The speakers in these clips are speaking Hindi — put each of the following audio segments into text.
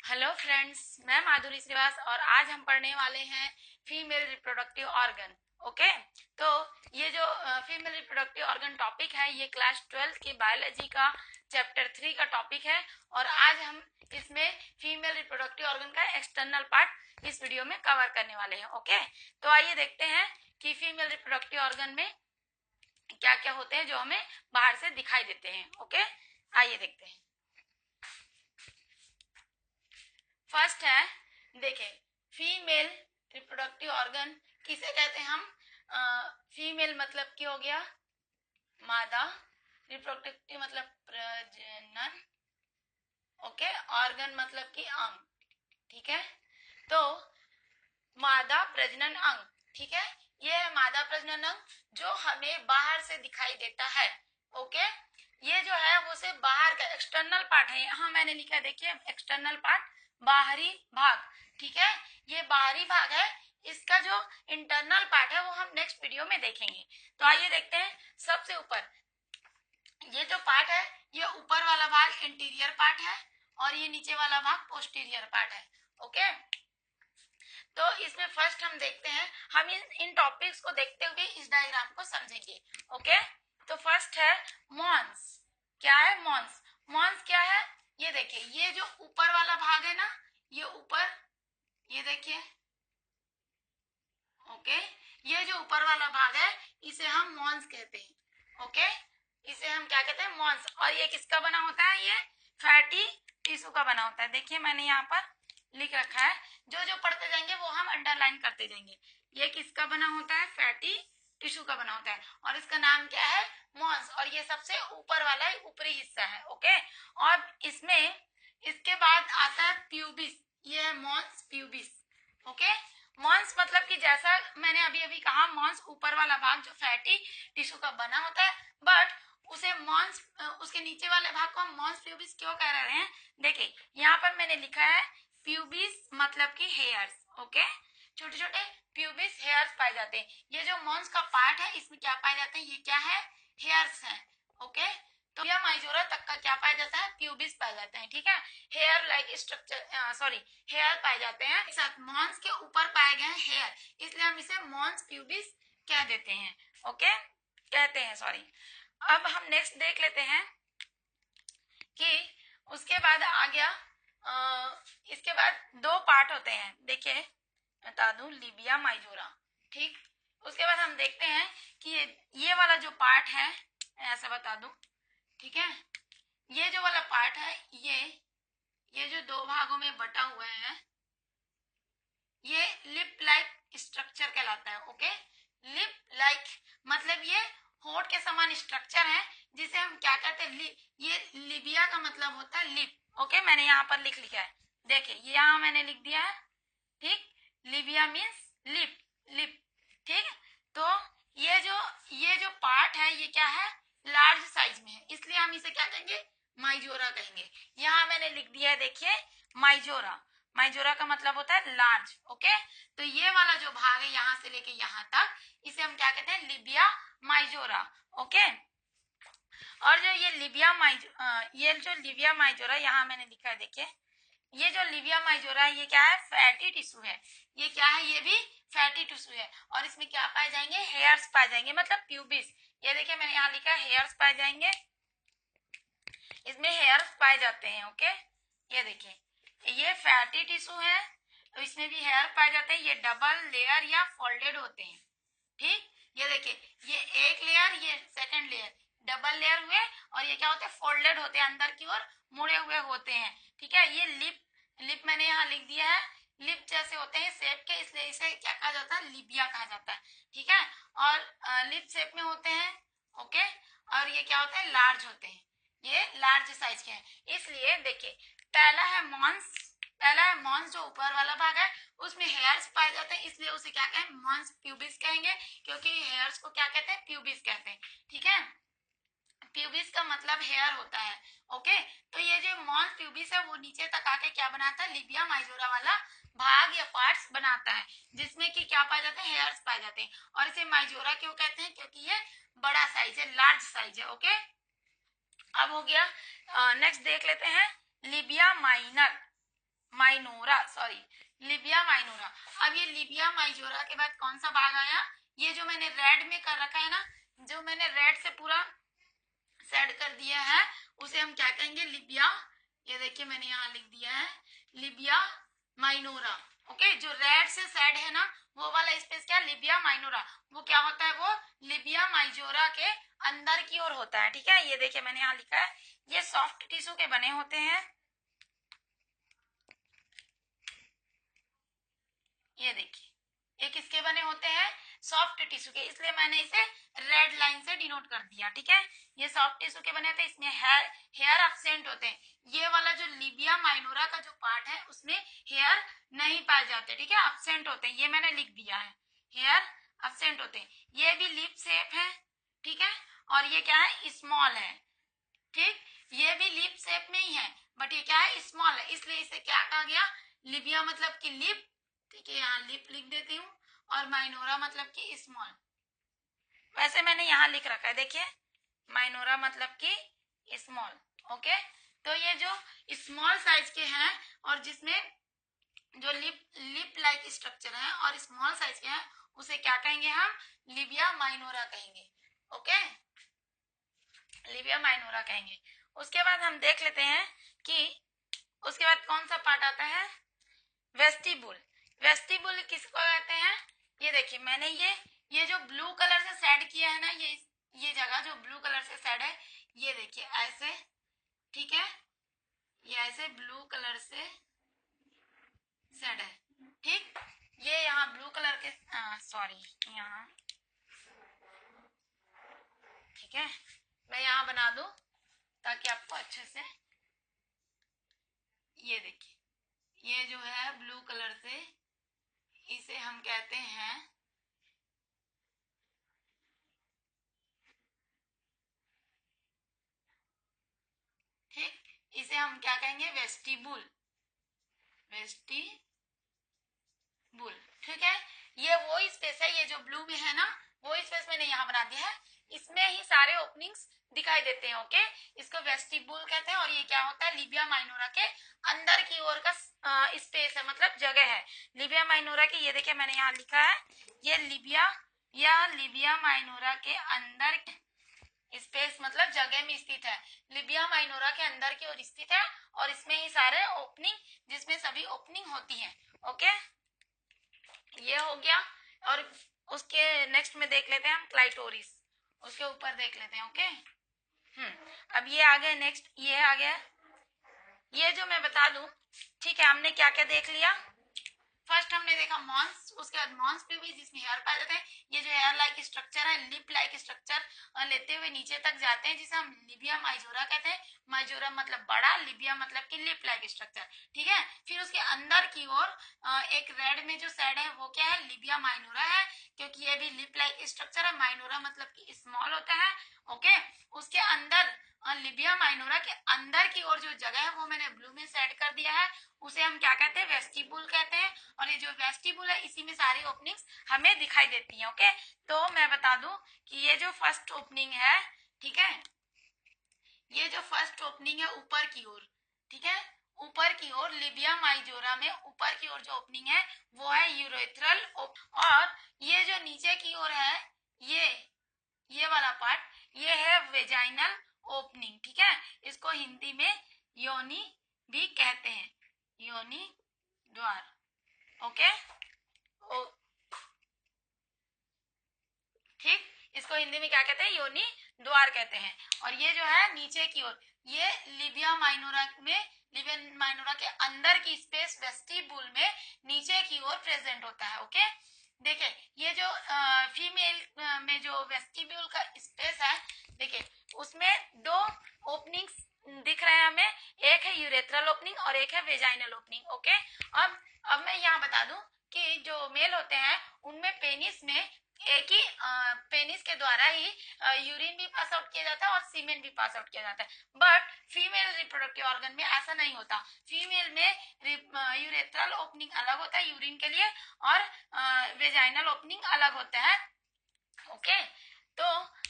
हेलो फ्रेंड्स, मैं माधुरी श्रीवास और आज हम पढ़ने वाले हैं फीमेल रिप्रोडक्टिव ऑर्गन। ओके, तो ये जो फीमेल रिप्रोडक्टिव ऑर्गन टॉपिक है ये क्लास 12 की बायोलॉजी का चैप्टर 3 का टॉपिक है और आज हम इसमें फीमेल रिप्रोडक्टिव ऑर्गन का एक्सटर्नल पार्ट इस वीडियो में कवर करने वाले हैं। ओके, तो आइए देखते हैं कि फीमेल रिप्रोडक्टिव ऑर्गन में क्या क्या होते हैं जो हमें बाहर से दिखाई देते हैं। ओके, आइए देखते हैं। फर्स्ट है, देखें, फीमेल रिप्रोडक्टिव ऑर्गन किसे कहते हैं हम? फीमेल मतलब क्या हो गया? मादा। रिप्रोडक्टिव मतलब प्रजनन। ओके, ऑर्गन मतलब कि अंग। ठीक है, तो मादा प्रजनन अंग, ठीक है, ये है मादा प्रजनन अंग जो हमें बाहर से दिखाई देता है। ओके, ये जो है वो सिर्फ बाहर का एक्सटर्नल पार्ट है। यहाँ मैंने लिखा है, देखिए, एक्सटर्नल पार्ट, बाहरी भाग। ठीक है, ये बाहरी भाग है। इसका जो इंटरनल पार्ट है वो हम नेक्स्ट वीडियो में देखेंगे। तो आइए देखते हैं। सबसे ऊपर ये जो पार्ट है, ये ऊपर वाला भाग इंटीरियर पार्ट है और ये नीचे वाला भाग पोस्टीरियर पार्ट है। ओके, तो इसमें फर्स्ट हम देखते हैं, हम इन टॉपिक्स को देखते हुए इस डायग्राम को समझेंगे। ओके, तो फर्स्ट है मॉन्स। क्या है मॉन्स? मॉन्स क्या है? ये देखिए, ये जो ऊपर वाला भाग है ना, ये ऊपर, ये देखिए। ओके, ये जो ऊपर वाला भाग है इसे हम मॉन्स कहते हैं। ओके, इसे हम क्या कहते हैं? मॉन्स। और ये किसका बना होता है? ये फैटी टिश्यू का बना होता है। देखिए, मैंने यहाँ पर लिख रखा है, जो जो पढ़ते जाएंगे वो हम अंडरलाइन करते जाएंगे। ये किसका बना होता है? फैटी टिश्यू का बना होता है और इसका नाम क्या है? मॉन्स। और ये सबसे ऊपर वाला ऊपरी हिस्सा है। ओके, और इसमें इसके बाद आता है प्यूबिस। ये है मॉन्स प्यूबिस। ओके, मॉन्स मतलब कि जैसा मैंने अभी अभी कहा, मॉन्स ऊपर वाला भाग जो फैटी टिश्यू का बना होता है, बट उसे मॉन्स, उसके नीचे वाले भाग को हम मॉन्स प्यूबिस क्यों कह रहे हैं? देखिए, यहाँ पर मैंने लिखा है प्यूबिस मतलब कि हेयर्स। ओके, छोटे छोटे प्यूबिस हेयर्स पाए जाते हैं। ये जो मॉन्स का पार्ट है इसमें क्या पाए जाते हैं? ये क्या है? हेयर्स है। ओके, तो यह माइजोरा तक का क्या पाया जाता है? प्यूबिस पाए जाते हैं। ठीक है, hair like structure, sorry, hair पाए जाते हैं। साथ मॉन्स के ऊपर पाए गए हैं हेयर, इसलिए हम इसे मॉन्स प्यूबिस कह देते हैं। ओके, कहते हैं, सॉरी। अब हम नेक्स्ट देख लेते हैं कि उसके बाद आ गया, इसके बाद दो पार्ट होते हैं। देखिए, बता दूं, लिबिया माइजोरा। ठीक, उसके बाद हम देखते हैं कि ये वाला जो पार्ट है, ऐसा बता दूं, ठीक है, ये जो वाला पार्ट है, ये जो दो भागों में बटा हुआ है, ये लिप लाइक स्ट्रक्चर कहलाता है। ओके, लिप लाइक मतलब ये होठ के समान स्ट्रक्चर है जिसे हम क्या कहते हैं? ये लिबिया का मतलब होता है लिप। ओके, मैंने यहाँ पर लिख लिखा है, देखिए, यहाँ मैंने लिख दिया है। ठीक, लिबिया मीन्स लिप, लिप। ठीक, तो ये जो पार्ट है ये क्या है? लार्ज साइज में है, इसलिए हम इसे क्या कहेंगे? माइजोरा कहेंगे। यहाँ मैंने लिख दिया है, देखिए, माइजोरा। माइजोरा का मतलब होता है लार्ज। ओके, तो ये वाला जो भाग है यहाँ से लेके यहाँ तक, इसे हम क्या कहते हैं? लिबिया माइजोरा। ओके, और जो ये ये जो लिबिया माइजोरा यहाँ मैंने लिखा है, देखिए, ये जो लिबिया माइजोरा है ये क्या है? फैटी टिश्यू है। ये क्या है? ये भी फैटी टिश्यू है और इसमें क्या पाए जाएंगे? हेयर्स पाए जाएंगे, मतलब प्यूबिस। ये देखिए, मैंने यहाँ लिखा है हेयर्स पाए जाएंगे, इसमें हेयर्स पाए जाते हैं। ओके, ये देखिए, ये फैटी टिश्यू है तो इसमें भी हेयर पाए जाते हैं। ये डबल लेयर या फोल्डेड होते हैं। ठीक, ये देखिए, ये एक लेयर, ये सेकंड लेयर, डबल लेयर हुए और ये क्या होते हैं? फोल्डेड होते हैं, अंदर की ओर मुड़े हुए होते हैं। ठीक है, ये लिप, लिप मैंने यहाँ लिख दिया है, लिप जैसे होते हैं शेप के, इसलिए इसे क्या कहा जाता है? लिबिया कहा जाता है। ठीक है, और लिप शेप में होते हैं। ओके, और ये क्या होते हैं? लार्ज होते हैं, ये लार्ज साइज के हैं। इसलिए देखिए, पहला है मॉन्स, पहला है मॉन्स जो ऊपर वाला भाग है उसमें हेयर्स पाए जाते हैं, इसलिए उसे क्या कहें? मॉन्स प्यूबिस कहेंगे, क्योंकि हेयर्स को क्या कहते हैं? प्यूबिस कहते हैं। ठीक है, प्यूबिस का मतलब हेयर होता है। ओके, तो ये जो मॉन्स प्यूबिस है वो नीचे तक आके क्या बनाता है? लिबिया माइजोरा वाला भाग या पार्ट्स बनाता है, जिसमें कि क्या पाए जाते हैं? हेयर्स पाए जाते हैं। और इसे माइजोरा क्यों कहते हैं? क्योंकि ये बड़ा साइज है, लार्ज साइज है। ओके, अब हो गया, नेक्स्ट देख लेते हैं Libya minor. Minora, sorry Libya minora. अब ये लिबिया माइजोरा के बाद कौन सा भाग आया, ये जो मैंने रेड में कर रखा है ना, जो मैंने रेड से पूरा सेड कर दिया है, उसे हम क्या कहेंगे, लिबिया। ये देखिए मैंने यहाँ लिख दिया है लिबिया माइनोरा। ओके, जो रेड से सेड है ना, वो वाला स्पेस क्या, लिबिया माइनोरा, वो क्या होता है, वो लिबिया माइजोरा के अंदर की ओर होता है। ठीक है, ये देखिए मैंने यहाँ लिखा है, ये सॉफ्ट टिश्यू के बने होते हैं। ये देखिए ये किसके बने होते हैं, सॉफ्ट टिश्यू के, इसलिए मैंने इसे रेड लाइन से डिनोट कर दिया। ठीक है, ये सॉफ्ट टिश्यू के बने होते हैं, इसमें हेयर एब्सेंट होते हैं। ये वाला जो लिबिया माइनोरा का जो पार्ट है, उसमें हेयर नहीं पाए जाते। ठीक है, एब्सेंट होते हैं, ये मैंने लिख दिया है, हेयर एब्सेंट होते हैं। ये भी लिप शेप है। ठीक है, और ये क्या है, स्मॉल है। ठीक, ये भी लिप शेप में ही है, बट ये क्या है, स्मॉल है, इसलिए इसे क्या कहा गया, लिबिया मतलब कि लिप। ठीक है, यहाँ लिप लिख देती हूँ, और माइनोरा मतलब कि स्मॉल। वैसे मैंने यहाँ लिख रखा है, देखिए माइनोरा मतलब कि स्मॉल। ओके, तो ये जो स्मॉल साइज के हैं, और जिसमें जो लिप लाइक स्ट्रक्चर है और स्मॉल साइज के हैं, उसे क्या कहेंगे हम, लिबिया माइनोरा कहेंगे। ओके, लिबिया माइनोरा कहेंगे। उसके बाद हम देख लेते हैं कि उसके बाद कौन सा पार्ट आता है, वेस्टिबुल। वेस्टिबुल किसको कहते हैं, ये देखिए मैंने ये जो ब्लू कलर से शेड किया है ना, ये जगह जो ब्लू कलर से शेड है, ये देखिए ऐसे। ठीक है, ये ऐसे ब्लू कलर से शेड है। ठीक, ये यहाँ ब्लू कलर के, सॉरी यहाँ, ठीक है, मैं यहाँ बना दूं ताकि आपको अच्छे से, ये देखिए ये जो है ब्लू कलर से, इसे हम कहते हैं, ठीक, इसे हम क्या कहेंगे, वेस्टिबुल, वेस्टिबुल। ठीक है, ये वो स्पेस है, ये जो ब्लू में है ना, वो स्पेस मैंने यहाँ बना दिया है, इसमें ही सारे ओपनिंग्स दिखाई देते हैं। ओके, इसको वेस्टिबुल कहते हैं, और ये क्या होता है, लिबिया माइनोरा के अंदर की ओर का स्पेस है, मतलब जगह है लिबिया माइनोरा की। ये देखिए मैंने यहाँ लिखा है, ये लिबिया माइनोरा के अंदर स्पेस मतलब जगह में स्थित है, लिबिया माइनोरा के अंदर की ओर स्थित है, और इसमें ही सारे ओपनिंग, जिसमें सभी ओपनिंग होती हैं। ओके, ये हो गया। और उसके नेक्स्ट में देख लेते हैं हम क्लाइटोरिस, उसके ऊपर देख लेते हैं। ओके, अब ये आ गया, नेक्स्ट ये आ गया, ये जो मैं बता दूं, ठीक है, हमने क्या क्या देख लिया, फर्स्ट हमने देखा मॉन्स, उसके बाद मॉन्स प्यूबिस जिसमें हेयर पाए जाते हैं, ये जो हेयर लाइक स्ट्रक्चर है, लिप लाइक स्ट्रक्चर लेते हुए नीचे तक जाते हैं, जिसे हम लिबिया माइजोरा कहते हैं। माइजोरा मतलब बड़ा, लिबिया मतलब कि लिप लाइक स्ट्रक्चर। ठीक है, फिर उसके अंदर की ओर एक रेड में जो शेड है, वो क्या है, लिबिया माइनोरा है, क्योंकि ये भी लिप लाइक स्ट्रक्चर है, माइनोरा मतलब कि स्मॉल होता है। ओके, उसके अंदर लिबिया माइनोरा के अंदर की ओर जो जगह है, वो मैंने ब्लू में सेट कर दिया है, उसे हम क्या कहते हैं, वेस्टिबुल कहते हैं। और ये जो वेस्टिबुल है, इसी में सारी ओपनिंग्स हमें दिखाई देती हैं। ओके, तो मैं बता दूं कि ये जो फर्स्ट ओपनिंग है, ठीक है, ये जो फर्स्ट ओपनिंग है ऊपर की ओर, ठीक है, ऊपर की ओर लिबिया माइजोरा में ऊपर की ओर जो ओपनिंग है, वो है यूरेथ्रल। और ये जो नीचे की ओर है, ये वाला पार्ट, ये है वेजाइनल ओपनिंग। ठीक है, इसको हिंदी में योनि भी कहते हैं, योनि द्वार। ओके, ठीक, इसको हिंदी में क्या कहते हैं, योनि द्वार कहते हैं। और ये जो है नीचे की ओर, ये लिबिया माइनोरा में, लिबिया माइनोरा के अंदर की स्पेस वेस्टिबुल में नीचे की ओर प्रेजेंट होता है। ओके, देखिए ये जो फीमेल में जो वेस्टिब्यूल का स्पेस है, देखिए उसमें दो ओपनिंग्स दिख रहे हैं हमें, एक है यूरेथ्रल ओपनिंग और एक है वेजाइनल ओपनिंग। ओके, अब मैं यहाँ बता दूं कि जो मेल होते हैं, उनमें पेनिस में एक ही पेनिस के द्वारा ही यूरिन भी पास आउट किया जाता है और सीमेन भी पास आउट किया जाता है, बट फीमेल रिप्रोडक्टिव ऑर्गन में ऐसा नहीं होता। फीमेल में यूरेथ्रल ओपनिंग अलग होता है यूरिन के लिए, और वेजाइनल ओपनिंग अलग होता है। ओके, तो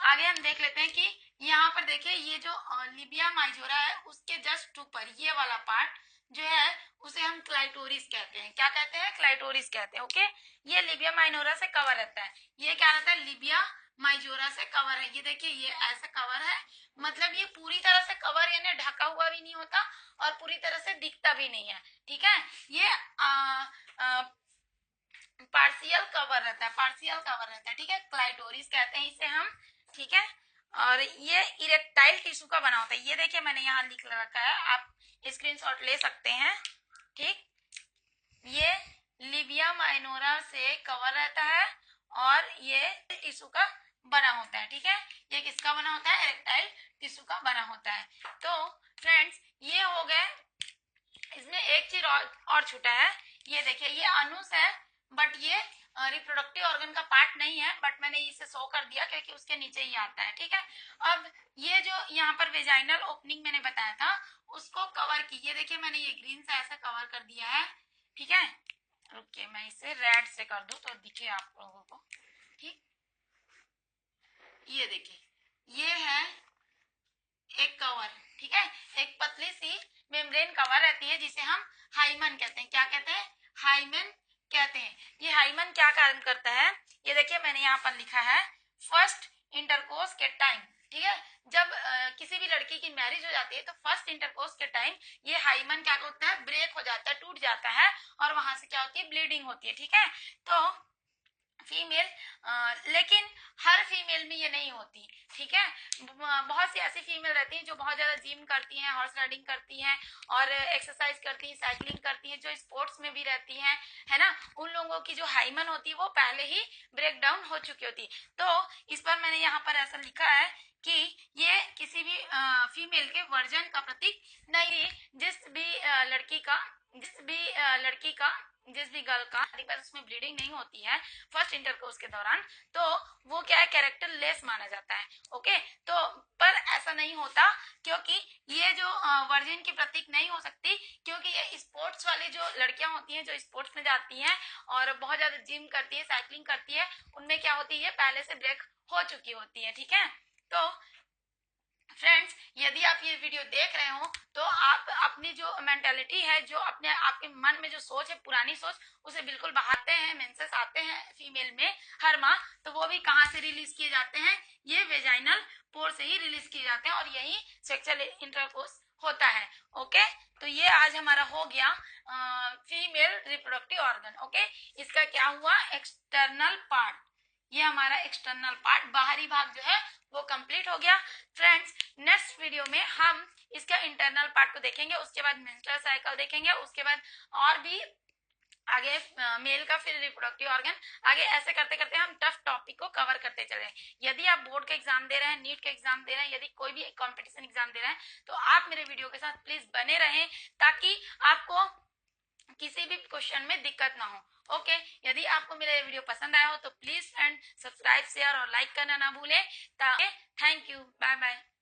आगे हम देख लेते हैं कि यहाँ पर देखिए, ये जो लिबिया माइजोरा है, उसके जस्ट ऊपर ये वाला पार्ट, जो है उसे हम क्लाइटोरिस कहते हैं। क्या कहते हैं? क्लाइटोरिस कहते हैं। ओके, ये लिबिया माइनोरा से कवर रहता है। ये क्या रहता है? लिबिया माइजोरा से कवर है। ये देखिए, ये ऐसा कवर है, मतलब ये पूरी तरह से कवर यानी ढका हुआ भी नहीं होता और पूरी तरह से दिखता भी नहीं है। ठीक है, ये पार्शियल कवर रहता है, पार्शियल कवर रहता है। ठीक है, क्लाइटोरिस कहते हैं इसे हम। ठीक है, और ये इरेक्टाइल टिश्यू का बना होता है। ये देखिए मैंने यहाँ लिख रखा है, आप स्क्रीनशॉट ले सकते हैं। ठीक, ये लिबिया माइनोरा से कवर रहता है और ये टिश्यू का बना होता है। ठीक है, ये किसका बना होता है? इरेक्टाइल टिश्यू का बना होता है। तो फ्रेंड्स, ये हो गए। इसमें एक चीज और छूटा है। ये देखिए, ये अनुस है, बट ये रिप्रोडक्टिव ऑर्गन का पार्ट नहीं है, बट मैंने इसे शो कर दिया क्योंकि उसके नीचे ही आता है। ठीक है, अब ये जो यहाँ पर वेजाइनल ओपनिंग मैंने बताया था उसको कवर की। ये देखिए, मैंने ये ग्रीन से ऐसा कवर कर दिया है। ठीक है, रुकिए मैं इसे रेड से कर दूं तो दिखे आप लोगों को। ठीक, ये देखिए, ये है एक कवर। ठीक है, एक पतली सी मेम्ब्रेन कवर रहती है जिसे हम हाइमन कहते हैं। क्या कहते हैं? हाइमन कहते हैं। ये हाइमन क्या काम करता है? ये देखिए मैंने यहाँ पर लिखा है, फर्स्ट इंटरकोर्स के टाइम। ठीक है, जब किसी भी लड़की की मैरिज हो जाती है तो फर्स्ट इंटरकोर्स के टाइम ये हाइमन क्या होता है? ब्रेक हो जाता है, टूट जाता है और वहां से क्या होती है? ब्लीडिंग होती है। ठीक है, तो फीमेल, लेकिन हर फीमेल में ये नहीं होती। ठीक है, बहुत सी ऐसी फीमेल रहती हैं जो बहुत ज्यादा जिम करती हैं, हॉर्स राइडिंग करती हैं और एक्सरसाइज करती हैं, साइकिलिंग करती हैं, जो स्पोर्ट्स में भी रहती हैं, है ना। उन लोगों की जो हाइमन होती है वो पहले ही ब्रेक डाउन हो चुकी होती। तो इस पर मैंने यहाँ पर ऐसा लिखा है कि ये किसी भी फीमेल के वर्जन का प्रतीक नहीं। जिस भी गर्ल का उसमें ब्लीडिंग नहीं होती है फर्स्ट इंटरकोर्स के दौरान, तो वो क्या है? कैरेक्टर लेस माना जाता है। ओके, तो पर ऐसा नहीं होता, क्योंकि ये जो वर्जिन की प्रतीक नहीं हो सकती, क्योंकि ये स्पोर्ट्स वाली जो लड़कियां होती हैं, जो स्पोर्ट्स में जाती हैं और बहुत ज्यादा जिम करती है, साइकिलिंग करती है, उनमें क्या होती है? पहले से ब्रेक हो चुकी होती है। ठीक है, तो फ्रेंड्स, यदि आप ये वीडियो देख रहे हो तो आप अपनी जो मेंटेलिटी है, जो अपने आपके मन में जो सोच है, पुरानी सोच, उसे बिल्कुल बहाते हैं। मेंसेस आते हैं फीमेल में हर माह, तो वो भी कहाँ से रिलीज किए जाते हैं? ये वेजाइनल पोर से ही रिलीज किए जाते हैं और यही सेक्सुअल इंटरकोर्स होता है। ओके, तो ये आज हमारा हो गया फीमेल रिप्रोडक्टिव ऑर्गन। ओके, इसका क्या हुआ? एक्सटर्नल पार्ट, ये हमारा एक्सटर्नल पार्ट, बाहरी भाग जो है वो कंप्लीट हो गया। फ्रेंड्स, नेक्स्ट वीडियो में हम इसका इंटरनल पार्ट को देखेंगे, उसके बाद मेंस्ट्रुअल साइकिल देखेंगे, उसके बाद और भी आगे मेल का, फिर रिप्रोडक्टिव ऑर्गन, आगे ऐसे करते करते हम टफ टॉपिक को कवर करते चले। यदि आप बोर्ड का एग्जाम दे रहे हैं, नीट का एग्जाम दे रहे हैं, यदि कोई भी कंपटीशन एग्जाम दे रहे हैं, तो आप मेरे वीडियो के साथ प्लीज बने रहें ताकि आपको किसी भी क्वेश्चन में दिक्कत ना हो। ओके, यदि आपको मेरा ये वीडियो पसंद आया हो तो प्लीज फ्रेंड सब्सक्राइब, शेयर और लाइक करना ना भूलें। Thank you, bye bye.